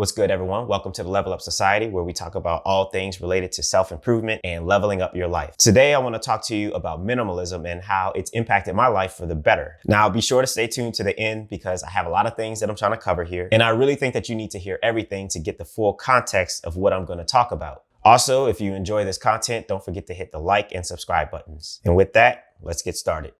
What's good, everyone? Welcome to the Level Up Society, where we talk about all things related to self-improvement and leveling up your life. Today, I want to talk to you about minimalism and how it's impacted my life for the better. Now, be sure to stay tuned to the end because I have a lot of things that I'm trying to cover here. And I really think that you need to hear everything to get the full context of what I'm going to talk about. Also, if you enjoy this content, don't forget to hit the like and subscribe buttons. And with that, let's get started.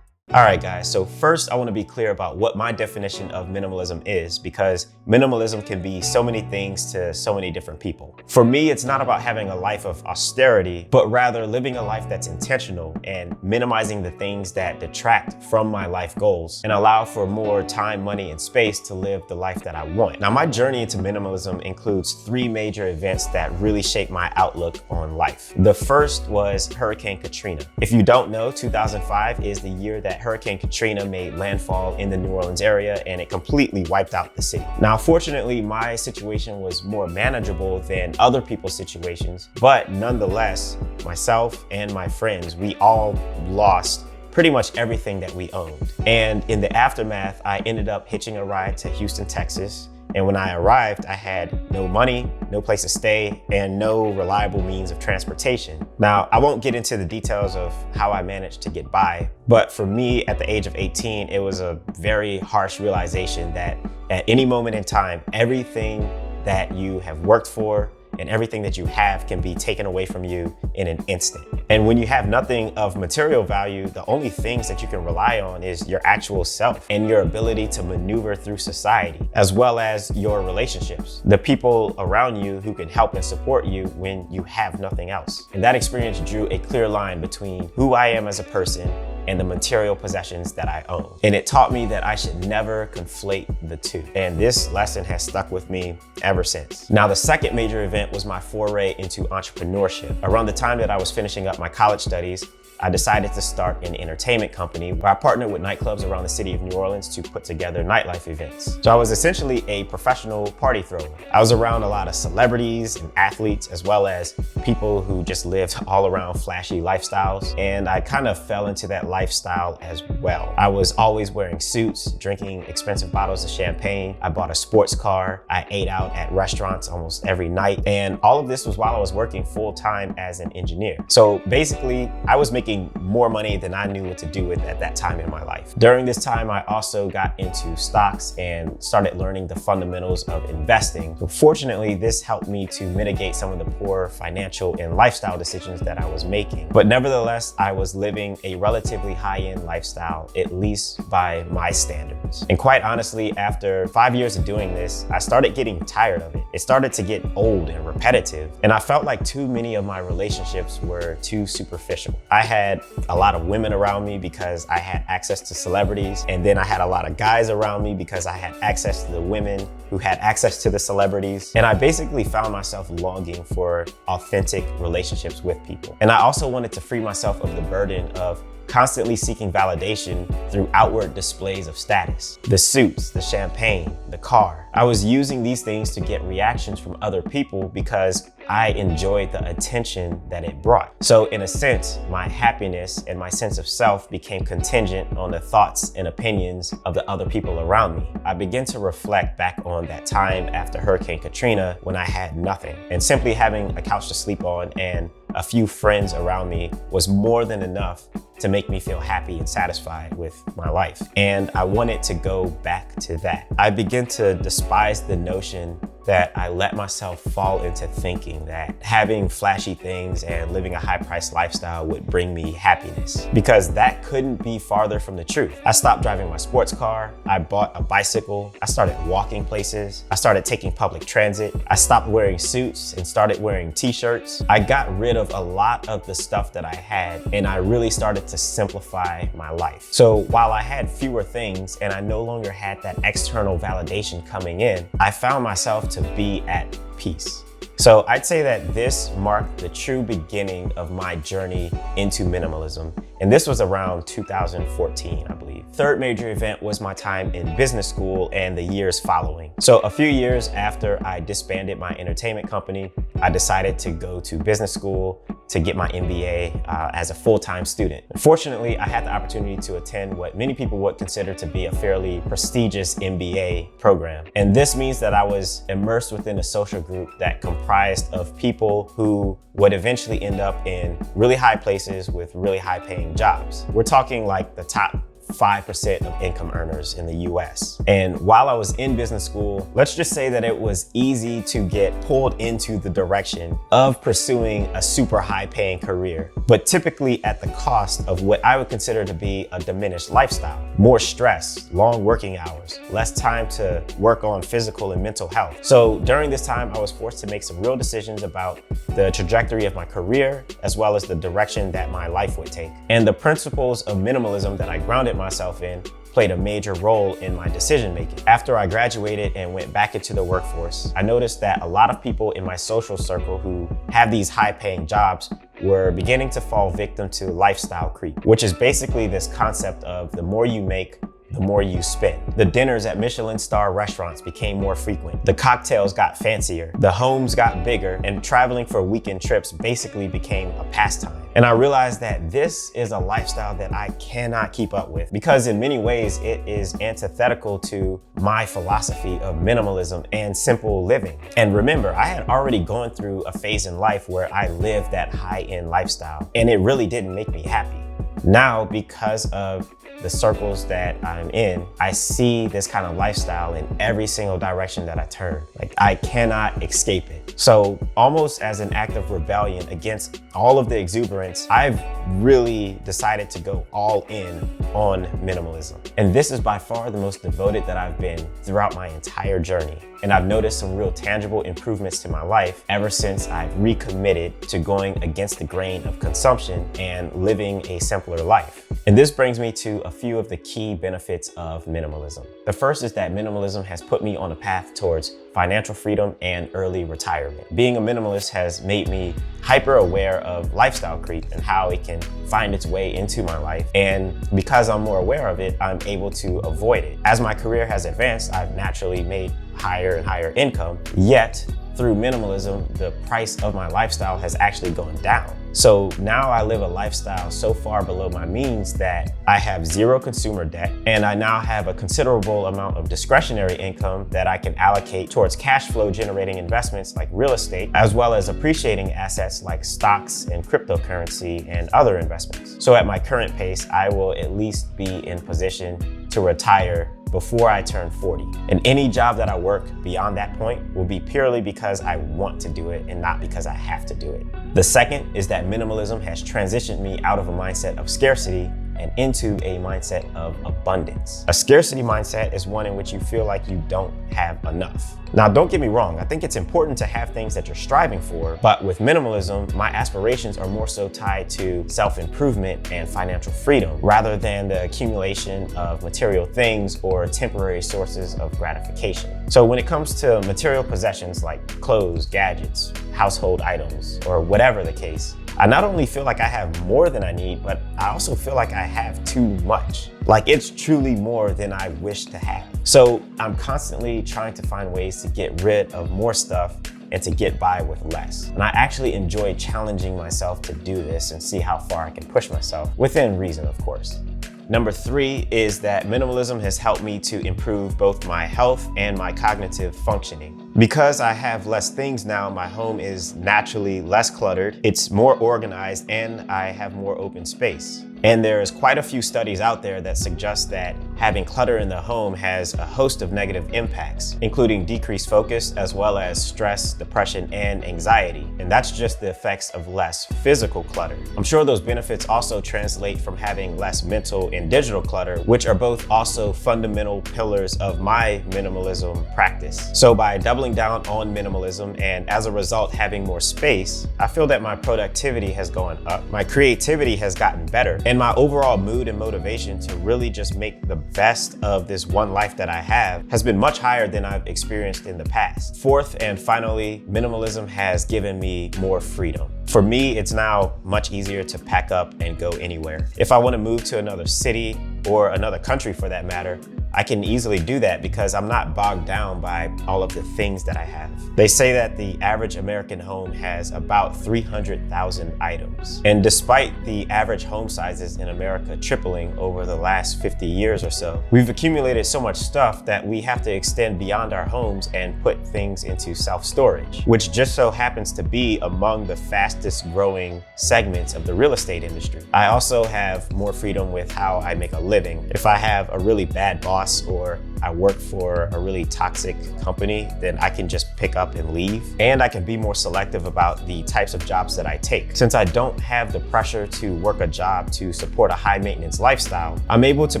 All right, guys, so first I want to be clear about what my definition of minimalism is, because minimalism can be so many things to so many different people. For me, it's not about having a life of austerity, but rather living a life that's intentional and minimizing the things that detract from my life goals and allow for more time, money, and space to live the life that I want. Now, my journey into minimalism includes three major events that really shaped my outlook on life. The first was Hurricane Katrina. If you don't know, 2005 is the year that Hurricane Katrina made landfall in the New Orleans area, and it completely wiped out the city. Now, fortunately, my situation was more manageable than other people's situations, but nonetheless, myself and my friends, we all lost pretty much everything that we owned. And in the aftermath, I ended up hitching a ride to Houston, Texas. And when I arrived, I had no money, no place to stay, and no reliable means of transportation. Now, I won't get into the details of how I managed to get by, but for me, at the age of 18, it was a very harsh realization that at any moment in time, everything that you have worked for and everything that you have can be taken away from you in an instant. And when you have nothing of material value, the only things that you can rely on is your actual self and your ability to maneuver through society, as well as your relationships, the people around you who can help and support you when you have nothing else. And that experience drew a clear line between who I am as a person and the material possessions that I own. And it taught me that I should never conflate the two. And this lesson has stuck with me ever since. Now, the second major event was my foray into entrepreneurship. Around the time that I was finishing up my college studies, I decided to start an entertainment company where I partnered with nightclubs around the city of New Orleans to put together nightlife events. So I was essentially a professional party thrower. I was around a lot of celebrities and athletes, as well as people who just lived all around flashy lifestyles. And I kind of fell into that lifestyle as well. I was always wearing suits, drinking expensive bottles of champagne. I bought a sports car. I ate out at restaurants almost every night. And all of this was while I was working full time as an engineer. So basically, I was making more money than I knew what to do with at that time in my life. During this time, I also got into stocks and started learning the fundamentals of investing. So fortunately, this helped me to mitigate some of the poor financial and lifestyle decisions that I was making. But nevertheless, I was living a relatively high-end lifestyle, at least by my standards. And quite honestly, after 5 years of doing this, I started getting tired of it. It started to get old and repetitive, and I felt like too many of my relationships were too superficial. I had a lot of women around me because I had access to celebrities, and then I had a lot of guys around me because I had access to the women who had access to the celebrities. And I basically found myself longing for authentic relationships with people. And I also wanted to free myself of the burden of constantly seeking validation through outward displays of status. The suits, the champagne, the car. I was using these things to get reactions from other people because I enjoyed the attention that it brought. So in a sense, my happiness and my sense of self became contingent on the thoughts and opinions of the other people around me. I began to reflect back on that time after Hurricane Katrina when I had nothing, and simply having a couch to sleep on and a few friends around me was more than enough to make me feel happy and satisfied with my life. And I wanted to go back to that. I began to despise the notion that I let myself fall into thinking that having flashy things and living a high-priced lifestyle would bring me happiness, because that couldn't be farther from the truth. I stopped driving my sports car. I bought a bicycle. I started walking places. I started taking public transit. I stopped wearing suits and started wearing t-shirts. I got rid of a lot of the stuff that I had, and I really started to simplify my life. So while I had fewer things and I no longer had that external validation coming in, I found myself to be at peace. So I'd say that this marked the true beginning of my journey into minimalism And this was around 2014, I believe. Third major event was my time in business school and the years following. So a few years after I disbanded my entertainment company, I decided to go to business school to get my MBA as a full-time student. Fortunately, I had the opportunity to attend what many people would consider to be a fairly prestigious MBA program. And this means that I was immersed within a social group that comprised of people who would eventually end up in really high places with really high paying jobs. We're talking like the top 5% of income earners in the US. And while I was in business school, let's just say that it was easy to get pulled into the direction of pursuing a super high paying career, but typically at the cost of what I would consider to be a diminished lifestyle. More stress, long working hours, less time to work on physical and mental health. So during this time, I was forced to make some real decisions about the trajectory of my career, as well as the direction that my life would take. And the principles of minimalism that I grounded myself in played a major role in my decision making. After I graduated and went back into the workforce, I noticed that a lot of people in my social circle who have these high paying jobs were beginning to fall victim to lifestyle creep, which is basically this concept of the more you make, the more you spend. The dinners at Michelin star restaurants became more frequent. The cocktails got fancier. The homes got bigger, and traveling for weekend trips basically became a pastime. And I realized that this is a lifestyle that I cannot keep up with, because in many ways it is antithetical to my philosophy of minimalism and simple living. And remember, I had already gone through a phase in life where I lived that high-end lifestyle, and it really didn't make me happy. Now, because of the circles that I'm in, I see this kind of lifestyle in every single direction that I turn. Like, I cannot escape it. So almost as an act of rebellion against all of the exuberance, I've really decided to go all in on minimalism. And this is by far the most devoted that I've been throughout my entire journey. And I've noticed some real tangible improvements to my life ever since I've recommitted to going against the grain of consumption and living a simpler life. And this brings me to a few of the key benefits of minimalism. The first is that minimalism has put me on a path towards financial freedom and early retirement. Being a minimalist has made me hyper aware of lifestyle creep and how it can find its way into my life. And because I'm more aware of it, I'm able to avoid it. As my career has advanced, I've naturally made higher and higher income, yet through minimalism, the price of my lifestyle has actually gone down. So now I live a lifestyle so far below my means that I have zero consumer debt, and I now have a considerable amount of discretionary income that I can allocate towards cash flow generating investments like real estate, as well as appreciating assets like stocks and cryptocurrency and other investments. So at my current pace, I will at least be in position to retire before I turn 40. And any job that I work beyond that point will be purely because I want to do it and not because I have to do it. The second is that minimalism has transitioned me out of a mindset of scarcity and into a mindset of abundance. A scarcity mindset is one in which you feel like you don't have enough. Now, don't get me wrong, I think it's important to have things that you're striving for, but with minimalism, my aspirations are more so tied to self-improvement and financial freedom rather than the accumulation of material things or temporary sources of gratification. So when it comes to material possessions like clothes, gadgets, household items, or whatever the case, I not only feel like I have more than I need, but I also feel like I have too much. Like, it's truly more than I wish to have. So I'm constantly trying to find ways to get rid of more stuff and to get by with less. And I actually enjoy challenging myself to do this and see how far I can push myself, within reason, of course. Number 3 is that minimalism has helped me to improve both my health and my cognitive functioning. Because I have less things now, my home is naturally less cluttered, it's more organized, and I have more open space. And there's quite a few studies out there that suggest that having clutter in the home has a host of negative impacts, including decreased focus, as well as stress, depression, and anxiety. And that's just the effects of less physical clutter. I'm sure those benefits also translate from having less mental and digital clutter, which are both also fundamental pillars of my minimalism practice. So by doubling down on minimalism and as a result having more space, I feel that my productivity has gone up, my creativity has gotten better, and my overall mood and motivation to really just make the best of this one life that I have has been much higher than I've experienced in the past. Fourth and finally, minimalism has given me more freedom. For me, it's now much easier to pack up and go anywhere. If I want to move to another city or another country for that matter, I can easily do that because I'm not bogged down by all of the things that I have. They say that the average American home has about 300,000 items. And despite the average home sizes in America tripling over the last 50 years or so, we've accumulated so much stuff that we have to extend beyond our homes and put things into self-storage, which just so happens to be among the fastest growing segments of the real estate industry. I also have more freedom with how I make a living. If I have a really bad boss or I work for a really toxic company, then I can just pick up and leave. And I can be more selective about the types of jobs that I take. Since I don't have the pressure to work a job to support a high maintenance lifestyle, I'm able to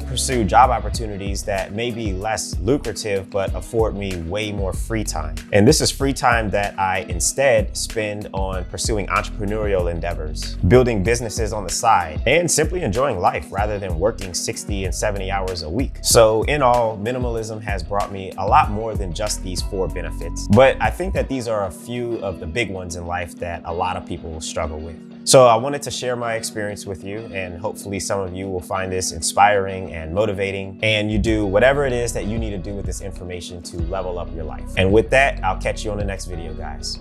pursue job opportunities that may be less lucrative, but afford me way more free time. And this is free time that I instead spend on pursuing entrepreneurial endeavors, building businesses on the side, and simply enjoying life rather than working 60 and 70 hours a week. So in all, minimalism has brought me a lot more than just these 4 benefits. But I think that these are a few of the big ones in life that a lot of people will struggle with. So I wanted to share my experience with you, and hopefully some of you will find this inspiring and motivating, and you do whatever it is that you need to do with this information to level up your life. And with that, I'll catch you on the next video, guys.